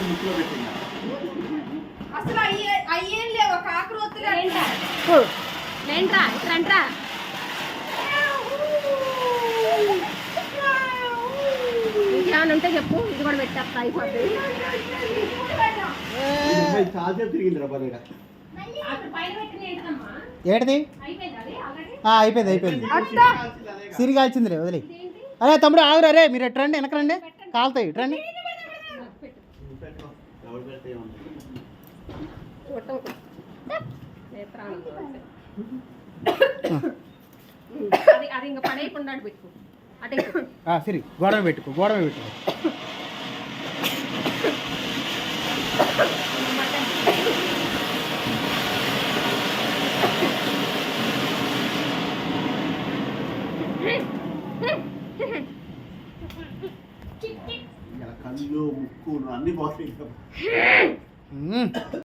ముక్కులో పెట్టింది అసలు అయ్యేం లేవు కాకరొత్తులు లేంట్రా ఇట్రంట్రా ఇంకేమైనా ఉంటే చెప్పు ఇది కూడా పెట్టేస్తా అయిపోతుంది చాలాసేపు తిరిగిందిరా బలేగా ఏంటిది అయిపోయింది అయిపోయింది సిరి కాల్చిందిలే వదిలే అరే తమ్ముడు ఆగురు అరే మీరు ఎట్టు రండి వెనక రండి కాలుతాయి ఇటు రండి అది ఇంకా పడేయకుండా పెట్టుకో అటే సిరి గోడ పెట్టుకో గోడ పెట్టుకో కళ్ళు ముక్కు అన్ని బాగుంటాయి